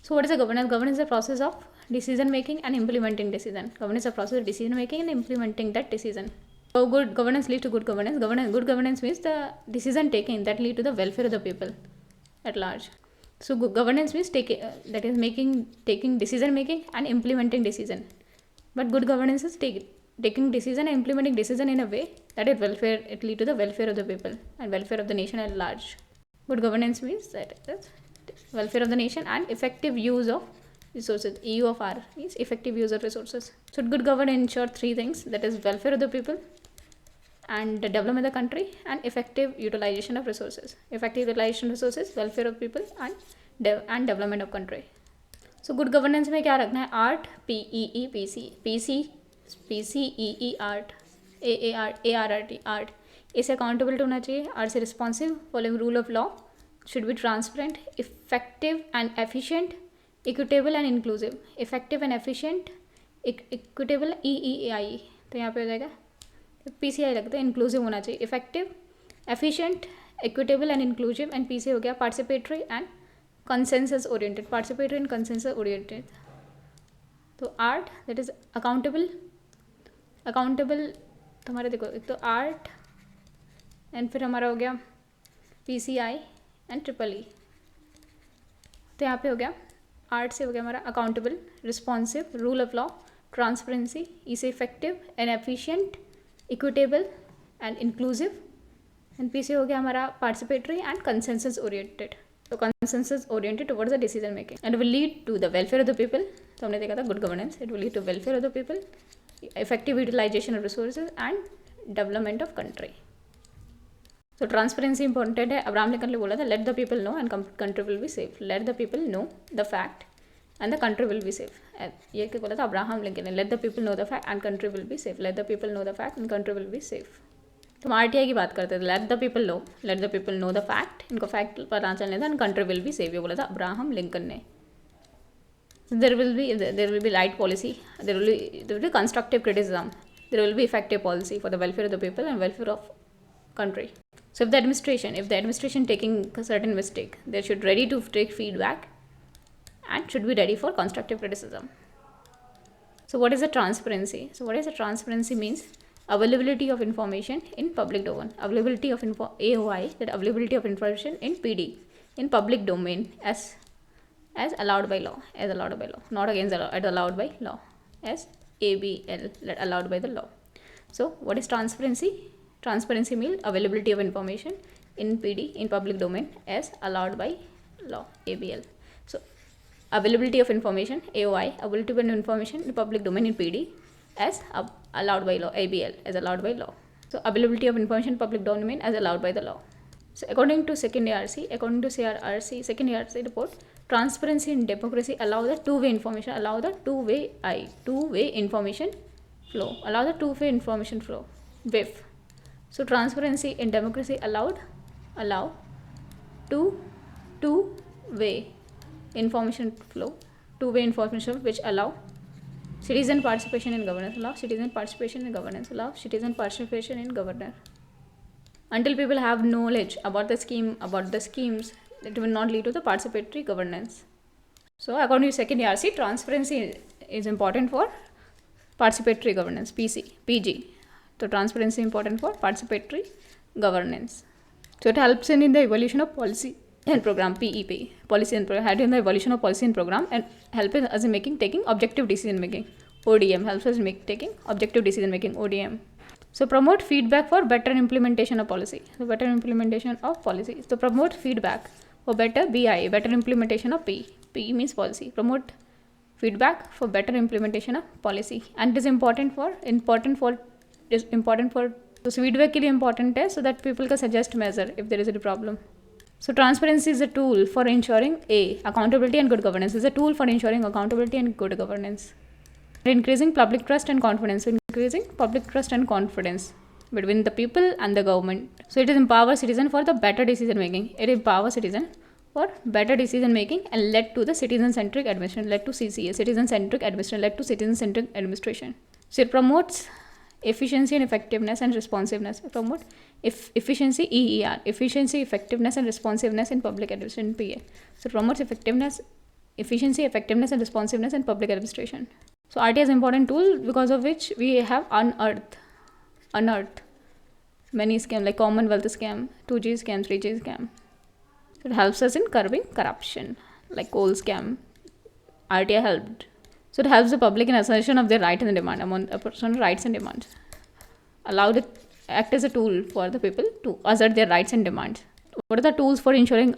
So what is a governance? Governance is a process of decision making and implementing decision. Governance is a process of decision making and implementing that decision. So good governance leads to good governance. Good governance means the decision taking that lead to the welfare of the people at large. So good governance means taking decision making and implementing decision. But good governance is taking decision and implementing decision in a way that it lead to the welfare of the people and welfare of the nation at large. Good governance means that welfare of the nation and effective use of resources. EU of R means effective use of resources. So good governance ensure three things, that is welfare of the people and the development of the country and effective utilization of resources. Effective utilization of resources, welfare of people and development of country. So good governance में क्या रखना है? Art, PEE art, ARRT art, इसे accountability होना चाहिए, are से responsive, following rule of law, should be transparent, effective and efficient, equitable and inclusive. Effective and efficient, equitable, EEAI, तो यहाँ पे हो जाएगा PCI लगता है, इंक्लूसिव होना चाहिए. Effective, efficient, equitable and inclusive, and PC हो गया participatory and consensus oriented. Participatory and consensus oriented. तो आर्ट दैट इज अकाउंटेबल तो हमारे देखो एक तो आर्ट एंड फिर हमारा हो गया PCI एंड EEE. तो यहाँ पे हो गया आर्ट से हो गया हमारा accountable, responsive, rule of law, transparency, इसे effective and efficient, equitable and inclusive, and PC हो गया हमारा पार्टिसिपेटरी एंड कंसेंसस ओरिएंटेड. तो consensus oriented towards the decision making and will lead to the welfare of the people. तो हमने देखा था good governance, it will lead to welfare of the people, effective utilization of resources and development of country. So transparency important है. Abraham Lincoln ने बोला था let the people know and country will be safe. Let the people know the fact and the country will be safe. ये क्या बोला था Abraham Lincoln ने? Let the people know the fact and country will be safe. Let the people know the fact and country will be safe. तो हम RTI की बात करते थे. Let the people know the fact. इनको fact पता चलने था and country will be safe. ये बोला था अब्राहम लिंकन ने. There will be right policy, there will be constructive criticism, there will be effective policy for the welfare of the people and welfare of country. So if the administration taking a certain mistake, they should ready to take feedback and should be ready for constructive criticism. So what is the transparency? Transparency means availability of information in public domain, availability of AOI, that availability of information in PD, in public domain as allowed by law, not against the law, as allowed by law, as ABL, allowed by the law. So what is transparency? Transparency means availability of information in PD, in public domain, as allowed by law, ABL. So availability of information, AOI, availability of information in public domain in PD, as allowed by law, ABL, as allowed by law. So availability of information in public domain as allowed by the law. So according to second ARC, second ARC report, transparency and democracy allow the two-way information, two-way information flow, WIF. So transparency and democracy allow two-way information flow, which allow citizen participation in governance, Until people have knowledge about the schemes, it will not lead to the participatory governance. So according to second ARC, transparency is important for participatory governance, PG. So transparency is important for participatory governance. So it helps in the evolution of policy and program, PEP, policy and program, in the evolution of policy and program, and help us in taking objective decision making. ODM helps us in taking objective decision making, ODM. So promote feedback for better implementation of policy. So promote feedback for better BI, better implementation of P. P means policy. Promote feedback for better implementation of policy. And it is important for so feedback के लिए important है, so that people can suggest measure if there is any problem. So transparency is a tool for ensuring accountability and good governance. Is a tool for ensuring accountability and good governance. Increasing public trust and confidence. Between the people and the government. So it is empower citizen for the better decision making. It empowers citizen for better decision making and led to the citizen-centric administration, led to CCA, citizen-centric administration. So it promotes efficiency and effectiveness and responsiveness. Efficiency, EER, efficiency, effectiveness and responsiveness in public administration, PA. So it promotes effectiveness, efficiency, effectiveness, and responsiveness in public administration. So RTI is an important tool because of which we have unearthed many scams like Commonwealth scam, 2G scam, 3G scam. So it helps us in curbing corruption, like coal scam. RTI helped. So it helps the public in assertion of their right and demand among a person's rights and demands. Allowed it act as a tool for the people to assert their rights and demands. What are the tools for ensuring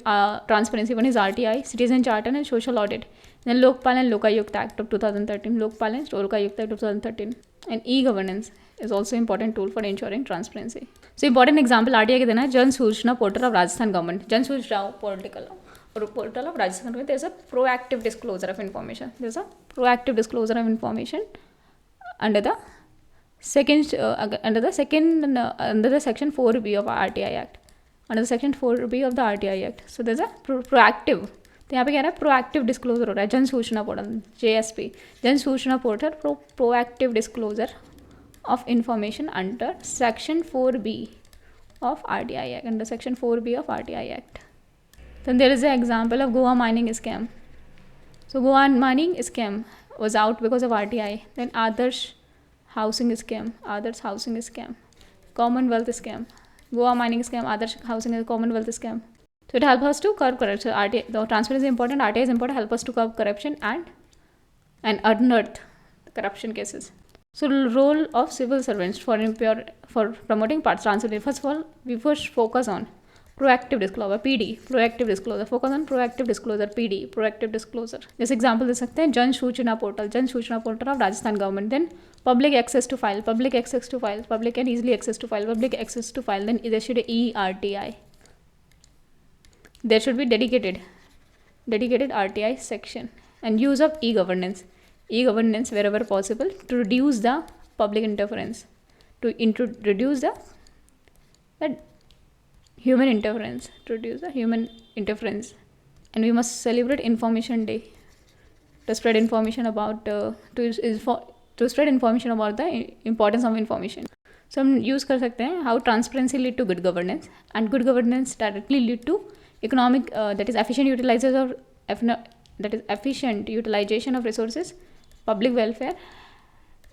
transparency? One is RTI, Citizen Charter, and Social Audit. Then Lokpal and Lokayukt Act of 2013, Lokpal and Lokayukt Act of 2013. And e-governance is also an important tool for ensuring transparency. So important example RTI के देना है जन सूचना portal of Rajasthan government. जन सूचना portal of Rajasthan government. There's a proactive disclosure of information. There's a proactive disclosure of information under the section 4B of RTI Act. Under the section 4B of the RTI Act. So there's a proactive. तो यहाँ पे क्या रहा है proactive disclosure हो रहा है जन सूचना पोर्टल JSP जन सूचना portal proactive disclosure of information under section 4B of RTI Act. Under section 4B of RTI Act. Then there is an example of Goa mining scam. So Goa mining scam was out because of RTI. Then Adarsh housing scam, Commonwealth scam, Goa mining scam, Adarsh housing is Commonwealth scam. So it helps us to curb corruption. RTI, the transparency is important, RTI is important, help us to curb corruption and unearth corruption cases. So the role of civil servants for promoting transparency. First of all, we first focus on proactive disclosure PD, proactive disclosure. Focus on proactive disclosure PD, proactive disclosure. जैसे example दे सकते हैं जन सूचना portal of Rajasthan government. Then public access to file, public can easily access to file. Then there should be ERTI. There should be dedicated RTI section and use of e-governance wherever possible to reduce the public interference, to reduce the human interference, and we must celebrate Information Day to spread information about to spread information about the importance of information. So हम use कर सकते हैं how transparency lead to good governance and good governance directly lead to economic that is efficient utilization of resources, public welfare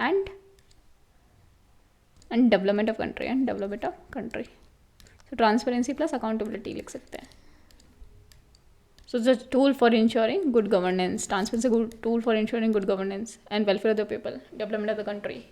and development of country. So transparency plus accountability लिख सकते हैं. So it's a tool for ensuring good governance. Transparency is a good tool for ensuring good governance and welfare of the people, development of the country.